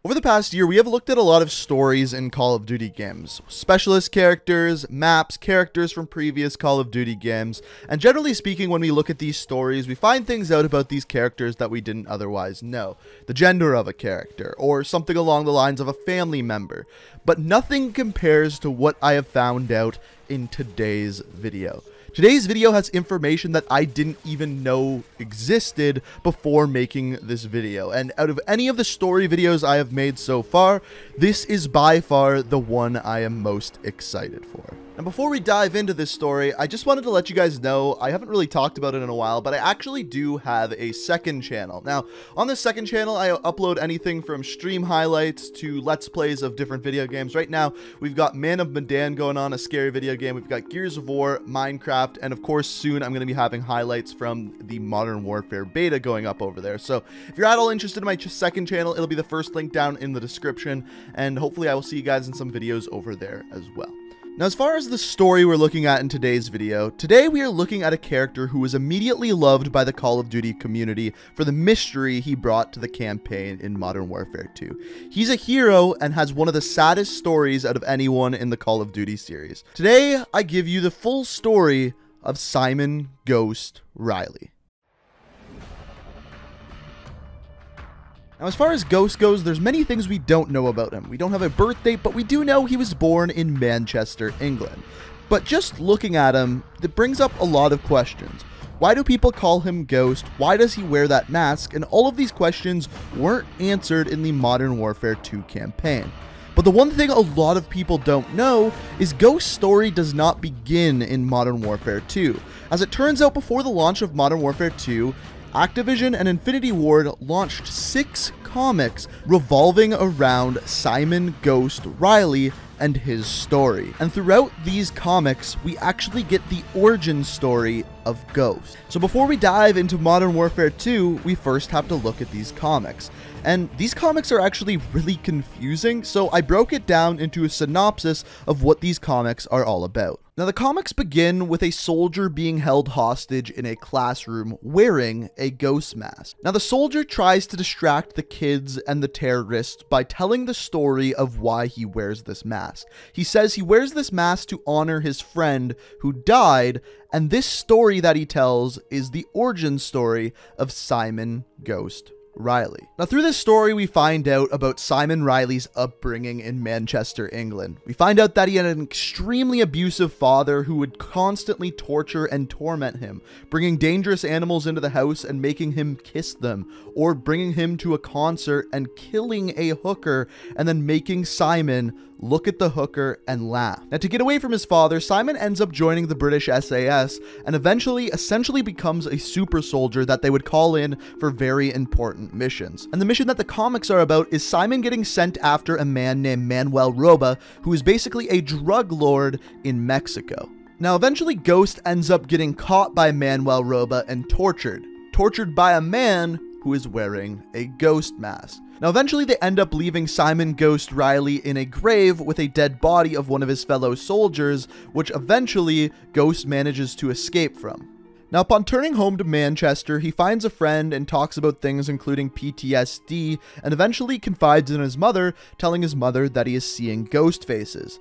Over the past year, we have looked at a lot of stories in Call of Duty games. Specialist characters, maps, characters from previous Call of Duty games, and generally speaking, when we look at these stories, we find things out about these characters that we didn't otherwise know. The gender of a character, or something along the lines of a family member. But nothing compares to what I have found out in today's video. Today's video has information that I didn't even know existed before making this video, and out of any of the story videos I have made so far, this is by far the one I am most excited for. And before we dive into this story, I just wanted to let you guys know, I haven't really talked about it in a while, but I actually do have a second channel. Now, on this second channel, I upload anything from stream highlights to Let's Plays of different video games. Right now, we've got Man of Medan going on, a scary video game. We've got Gears of War, Minecraft, and of course, soon I'm going to be having highlights from the Modern Warfare beta going up over there. So, if you're at all interested in my second channel, it'll be the first link down in the description, and hopefully I will see you guys in some videos over there as well. Now, as far as the story we're looking at in today's video, today we are looking at a character who was immediately loved by the Call of Duty community for the mystery he brought to the campaign in Modern Warfare 2. He's a hero and has one of the saddest stories out of anyone in the Call of Duty series. Today, I give you the full story of Simon Ghost Riley. Now, as far as Ghost goes, there's many things we don't know about him. We don't have a birth date, but we do know he was born in Manchester, England. But just looking at him, it brings up a lot of questions. Why do people call him Ghost? Why does he wear that mask? And all of these questions weren't answered in the Modern Warfare 2 campaign. But the one thing a lot of people don't know is Ghost's story does not begin in Modern Warfare 2. As it turns out, before the launch of Modern Warfare 2, Activision and Infinity Ward launched 6 comics revolving around Simon Ghost Riley and his story. And throughout these comics, we actually get the origin story of Ghost. So before we dive into Modern Warfare 2, we first have to look at these comics. And these comics are actually really confusing, so I broke it down into a synopsis of what these comics are all about. Now, the comics begin with a soldier being held hostage in a classroom wearing a ghost mask. Now, the soldier tries to distract the kids and the terrorists by telling the story of why he wears this mask. He says he wears this mask to honor his friend who died, and this story that he tells is the origin story of Simon Ghost Riley. Now, through this story, we find out about Simon Riley's upbringing in Manchester, England. We find out that he had an extremely abusive father who would constantly torture and torment him, bringing dangerous animals into the house and making him kiss them, or bringing him to a concert and killing a hooker and then making Simon look at the hooker and laugh. Now, to get away from his father, Simon ends up joining the British SAS and eventually essentially becomes a super soldier that they would call in for very important missions. And the mission that the comics are about is Simon getting sent after a man named Manuel Roba, who is basically a drug lord in Mexico. Now, eventually Ghost ends up getting caught by Manuel Roba and tortured by a man who is wearing a ghost mask. Now, eventually they end up leaving Simon Ghost Riley in a grave with a dead body of one of his fellow soldiers, which eventually Ghost manages to escape from. Now, upon turning home to Manchester, he finds a friend and talks about things including PTSD, and eventually confides in his mother, telling his mother that he is seeing ghost faces.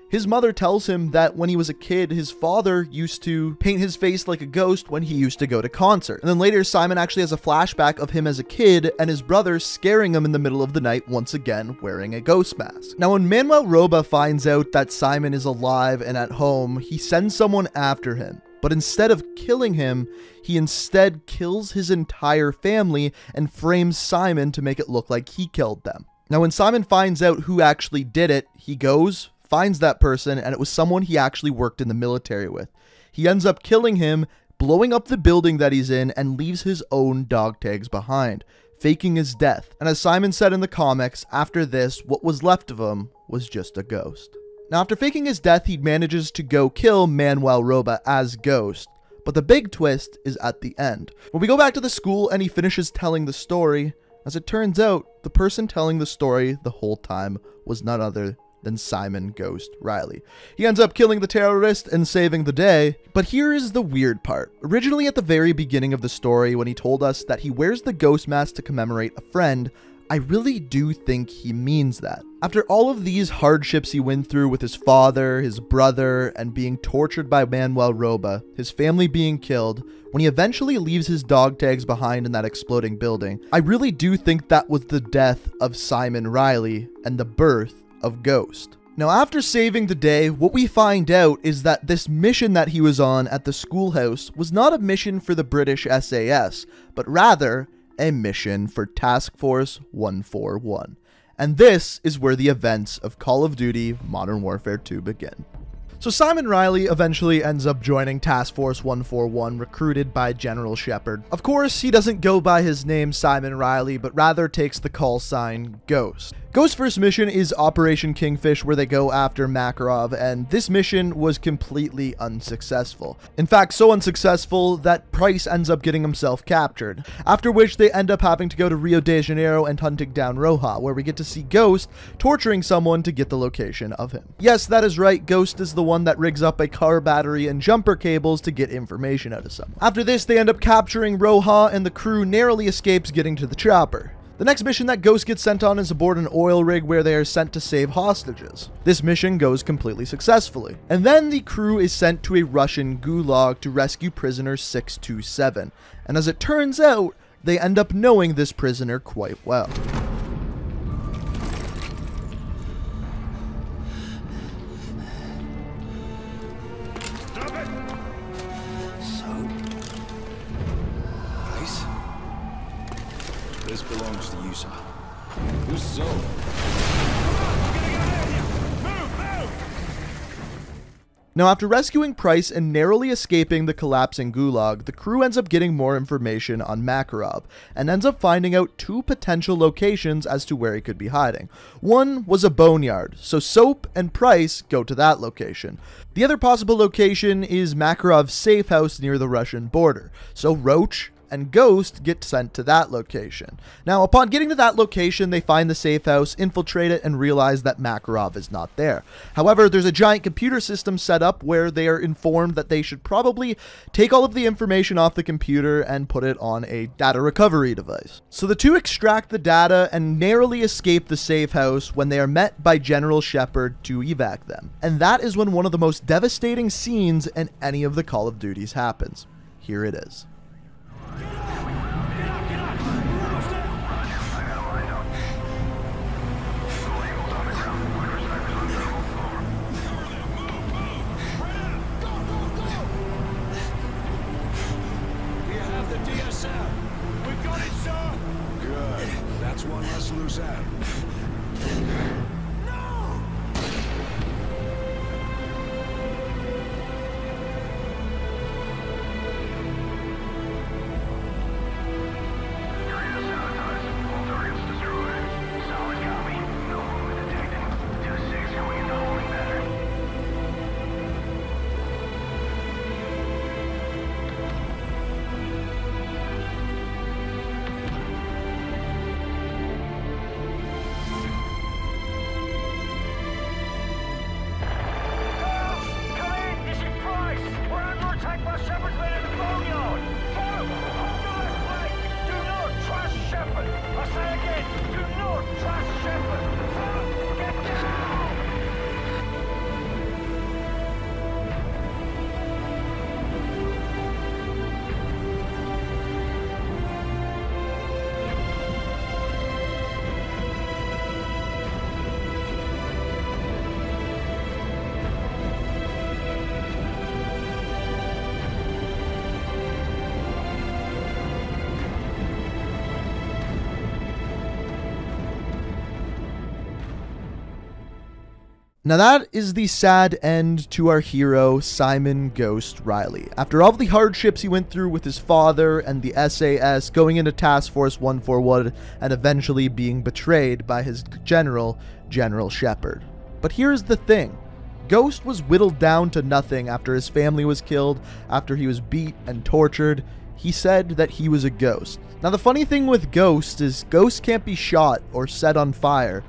His mother tells him that when he was a kid, his father used to paint his face like a ghost when he used to go to concerts. And then later, Simon actually has a flashback of him as a kid and his brother scaring him in the middle of the night, once again wearing a ghost mask. Now, when Manuel Roba finds out that Simon is alive and at home, he sends someone after him. But instead of killing him, he instead kills his entire family and frames Simon to make it look like he killed them. Now, when Simon finds out who actually did it, he goes, finds that person, and it was someone he actually worked in the military with. He ends up killing him, blowing up the building that he's in, and leaves his own dog tags behind, faking his death. And as Simon said in the comics, after this, what was left of him was just a ghost. Now, after faking his death, he manages to go kill Manuel Roba as Ghost. But the big twist is at the end. When we go back to the school and he finishes telling the story, as it turns out, the person telling the story the whole time was none other than Simon Ghost Riley. He ends up killing the terrorist and saving the day. But here is the weird part. Originally at the very beginning of the story, when he told us that he wears the ghost mask to commemorate a friend, I really do think he means that. After all of these hardships he went through with his father, his brother, and being tortured by Manuel Roba, his family being killed, when he eventually leaves his dog tags behind in that exploding building, I really do think that was the death of Simon Riley and the birth of Ghost. Now, after saving the day, what we find out is that this mission that he was on at the schoolhouse was not a mission for the British SAS, but rather a mission for Task Force 141. And this is where the events of Call of Duty Modern Warfare 2 begin. So Simon Riley eventually ends up joining Task Force 141, recruited by General Shepard. Of course, he doesn't go by his name Simon Riley, but rather takes the call sign Ghost. Ghost's first mission is Operation Kingfish, where they go after Makarov, and this mission was completely unsuccessful. In fact, so unsuccessful that Price ends up getting himself captured, after which they end up having to go to Rio de Janeiro and hunting down Roja, where we get to see Ghost torturing someone to get the location of him. Yes, that is right, Ghost is the one that rigs up a car battery and jumper cables to get information out of someone. After this, they end up capturing Roja, and the crew narrowly escapes getting to the chopper. The next mission that Ghost gets sent on is aboard an oil rig where they are sent to save hostages. This mission goes completely successfully. And then the crew is sent to a Russian gulag to rescue prisoner 627. And as it turns out, they end up knowing this prisoner quite well. This belongs to you, sir. Who's so? Now, after rescuing Price and narrowly escaping the collapsing gulag, the crew ends up getting more information on Makarov, and ends up finding out two potential locations as to where he could be hiding. One was a boneyard, so Soap and Price go to that location. The other possible location is Makarov's safe house near the Russian border, so Roach and Ghost get sent to that location. Now, upon getting to that location, they find the safe house, infiltrate it, and realize that Makarov is not there. However, there's a giant computer system set up where they are informed that they should probably take all of the information off the computer and put it on a data recovery device. So the two extract the data and narrowly escape the safe house when they are met by General Shepard to evac them. And that is when one of the most devastating scenes in any of the Call of Duties happens. Here it is. That's one less loose out. Now that is the sad end to our hero, Simon Ghost Riley. After all of the hardships he went through with his father and the SAS, going into Task Force 141, and eventually being betrayed by his general, General Shepard. But here's the thing. Ghost was whittled down to nothing after his family was killed, after he was beat and tortured. He said that he was a ghost. Now the funny thing with Ghost is ghosts can't be shot or set on fire.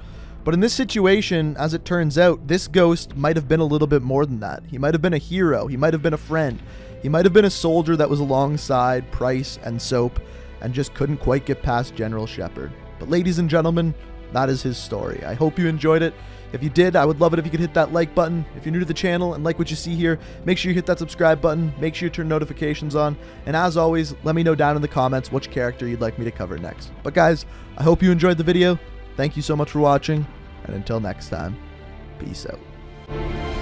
But in this situation, as it turns out, this ghost might have been a little bit more than that. He might have been a hero. He might have been a friend. He might have been a soldier that was alongside Price and Soap and just couldn't quite get past General Shepard. But ladies and gentlemen, that is his story. I hope you enjoyed it. If you did, I would love it if you could hit that like button. If you're new to the channel and like what you see here, make sure you hit that subscribe button. Make sure you turn notifications on. And as always, let me know down in the comments which character you'd like me to cover next. But guys, I hope you enjoyed the video. Thank you so much for watching. And until next time, peace out.